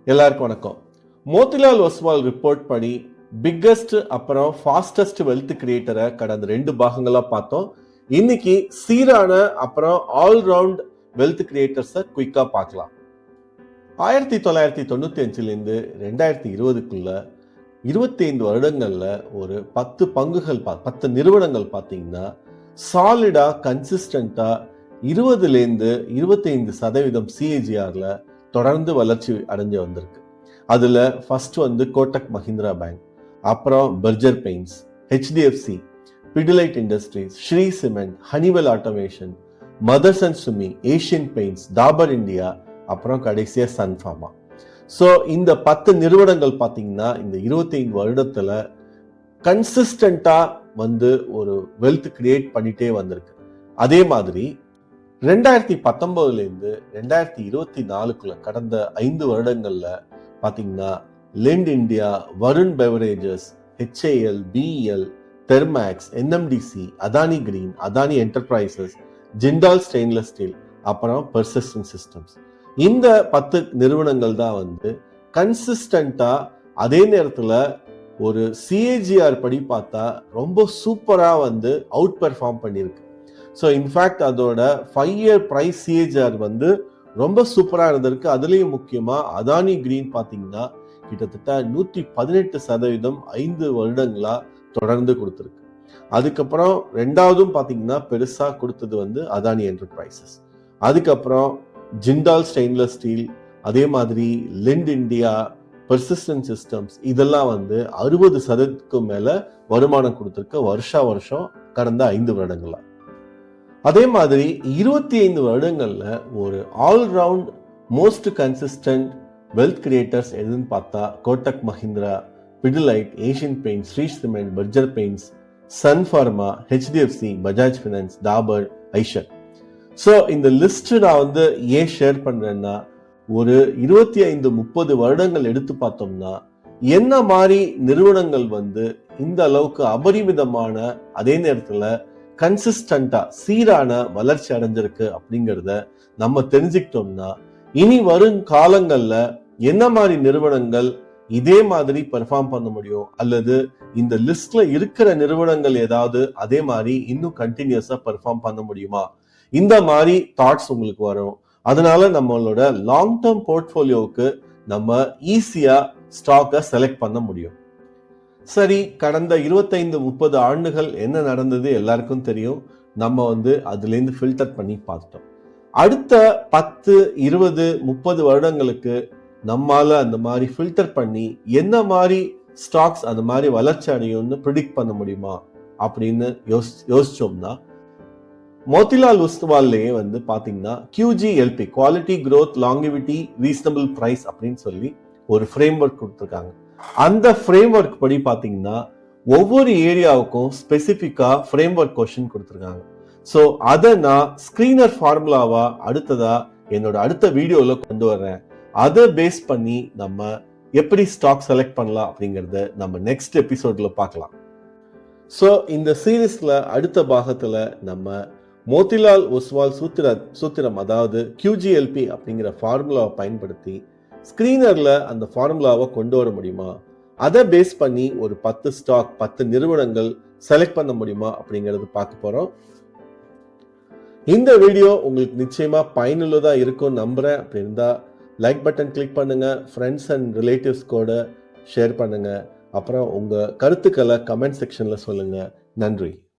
எல்லாருக்கும் வணக்கம். மோதிலால் ஒஸ்வால் ரிப்போர்ட் படி பிக்கஸ்ட் அப்புறம் ஃபாஸ்டஸ்ட் வெல்த் கிரியேட்டரை கடந்த 2 பாகங்களா பார்த்தோம். இன்னைக்கு சீரான அப்புறம் ஆல்ரவுண்ட் வெல்த் கிரியேட்டர்ஸை குயிக்கா பார்க்கலாம். 1995லேருந்து 2020க்குள்ள 25 வருடங்கள்ல ஒரு 10 பங்குகள் 10 நிறுவனங்கள் பார்த்தீங்கன்னா சாலிடா கன்சிஸ்டண்டா 20லேருந்து 25% CAGRல தொடர்ந்து வளர்ச்சி அடைஞ்சு வந்திருக்கு. அதுல ஃபர்ஸ்ட் கோட்டக் மஹிந்திரா பேங்க், அப்புறம் Berger paints, HDFC, Pidilite industries, Shree cement, Honeywell automation, Motherson Sumi, Asian paints, Dabur India, அப்புறம் கடைசியா சன் ஃபார்மா. ஸோ இந்த 10 நிறுவனங்கள் பார்த்தீங்கன்னா இந்த 25 வருடத்துல கன்சிஸ்டண்டா ஒரு வெல்த் கிரியேட் பண்ணிட்டே வந்திருக்கு. அதே மாதிரி 2019லேருந்து 2024க்குள்ள கடந்த 5 வருடங்கள்ல பாத்தீங்கன்னா lint India, Varun beverages, HAL, BEL, Thermax, NMDC, Adani green, Adani enterprises, Jindal stainless steel, அப்புறம் பெர்சிஸ்டன்ட் சிஸ்டம்ஸ், இந்த 10 நிறுவனங்கள் தான் கன்சிஸ்டண்டா அதே நேரத்துல ஒரு CAGR படி பார்த்தா ரொம்ப சூப்பரா அவுட் பெர்ஃபார்ம் பண்ணியிருக்கு. ஸோ இன்ஃபேக்ட் அதோட 5-year price CAGR ரொம்ப சூப்பரா இருந்திருக்கு. அதுலயும் முக்கியமா அதானி கிரீன் பாத்தீங்கன்னா கிட்டத்தட்ட 118% 5 வருடங்களா தொடர்ந்து கொடுத்திருக்கு. அதுக்கப்புறம் ரெண்டாவதும் பாத்தீங்கன்னா பெருசா கொடுத்தது அதானி என்டர்பிரைசஸ். அதுக்கப்புறம் ஜிண்டால் ஸ்டெயின்லெஸ் ஸ்டீல், அதே மாதிரி லிண்ட் இந்தியா, பெர்சிஸ்டன்ட் சிஸ்டம்ஸ், இதெல்லாம் 60%க்கும் மேல வருமானம் கொடுத்திருக்கு வருஷம் கடந்த 5 வருடங்களா. அதே மாதிரி 25 வருடங்கள்ல ஒரு all round most consistent wealth creators எதுன்னு பார்த்தா Kotak Mahindra, Pidilite, Asian paints, Shree cement, Berger paints, Sun pharma, HDFC, Bajaj finance, Dabur, Eicher. So இந்த லிஸ்ட் நான் ஏன் ஷேர் பண்றேன்னா ஒரு 25-30 வருடங்கள் எடுத்து பார்த்தோம்னா என்ன மாதிரி நிறுவனங்கள் இந்த அளவுக்கு அபரிமிதமான அதே நேரத்துல கன்சிஸ்டண்டா சீரான வளர்ச்சி அடைஞ்சிருக்கு அப்படிங்கிறத நம்ம தெரிஞ்சுக்கிட்டோம்னா இனி வரும் காலங்கள்ல என்ன மாதிரி நிறுவனங்கள் இதே மாதிரி பெர்ஃபார்ம் பண்ண முடியும், அல்லது இந்த லிஸ்ட்ல இருக்கிற நிறுவனங்கள் ஏதாவது அதே மாதிரி இன்னும் கண்டினியூஸா பெர்ஃபார்ம் பண்ண முடியுமா, இந்த மாதிரி தாட்ஸ் உங்களுக்கு வரும். அதனால நம்மளோட லாங் டேர்ம் போர்ட்ஃபோலியோவுக்கு நம்ம ஈஸியா ஸ்டாக்கை செலக்ட் பண்ண முடியும். சரி, கடந்த 25-30 ஆண்டுகள் என்ன நடந்தது எல்லாருக்கும் தெரியும். நம்ம அதுல இருந்து ஃபில்டர் பண்ணி பார்த்தோம். அடுத்த 10, 20, 30 வருடங்களுக்கு நம்மால அந்த மாதிரி ஃபில்டர் பண்ணி என்ன மாதிரி ஸ்டாக்ஸ் அந்த மாதிரி வளர்ச்சி அடையும்னு ப்ரிடிக்ட் பண்ண முடியுமா அப்படின்னு யோசிச்சோம்னா மோதிலால் ஒஸ்வால்லையே பாத்தீங்கன்னா QGLP, quality growth longevity reasonable price அப்படின்னு சொல்லி ஒரு ஃப்ரேம் ஒர்க் கொடுத்துருக்காங்க. அந்த ஃப்ரேம் ஒர்க் படி பாத்தீங்கன்னா ஒவ்வொரு ஏரியாவுக்கும் ஸ்பெசிபிக்கா ஃப்ரேம் ஒர்க் கொஸ்டின் கொடுத்துருக்காங்க. ஸோ அதை நான் ஸ்கிரீனர் ஃபார்முலாவா அடுத்ததா என்னோட அடுத்த வீடியோல கொண்டு வர்றேன். அதை பேஸ் பண்ணி நம்ம எப்படி ஸ்டாக் செலக்ட் பண்ணலாம் அப்படிங்கறத நம்ம நெக்ஸ்ட் எபிசோட்ல பார்க்கலாம். ஸோ இந்த சீரீஸ்ல அடுத்த பாகத்துல நம்ம மோதிலால் ஒஸ்வால் சூத்திரம் அதாவது QGLP அப்படிங்கிற ஃபார்முலாவை பயன்படுத்தி ஸ்கிரீனர்ல அந்த ஃபார்முலாவை கொண்டு வர முடியுமா, அதை பேஸ் பண்ணி ஒரு 10 ஸ்டாக் 10 நிறுவனங்கள் செலக்ட் பண்ண முடியுமா அப்படிங்கறது பார்க்க போறோம். இந்த வீடியோ உங்களுக்கு நிச்சயமா பயனுள்ளதா இருக்கும் நம்புறேன். அப்படி இருந்தா லைக் பட்டன் கிளிக் பண்ணுங்க, ஃப்ரெண்ட்ஸ் அண்ட் ரிலேட்டிவ்ஸ் கூட ஷேர் பண்ணுங்க, அப்புறம் உங்க கருத்துக்களை கமெண்ட் செக்ஷன்ல சொல்லுங்க. நன்றி.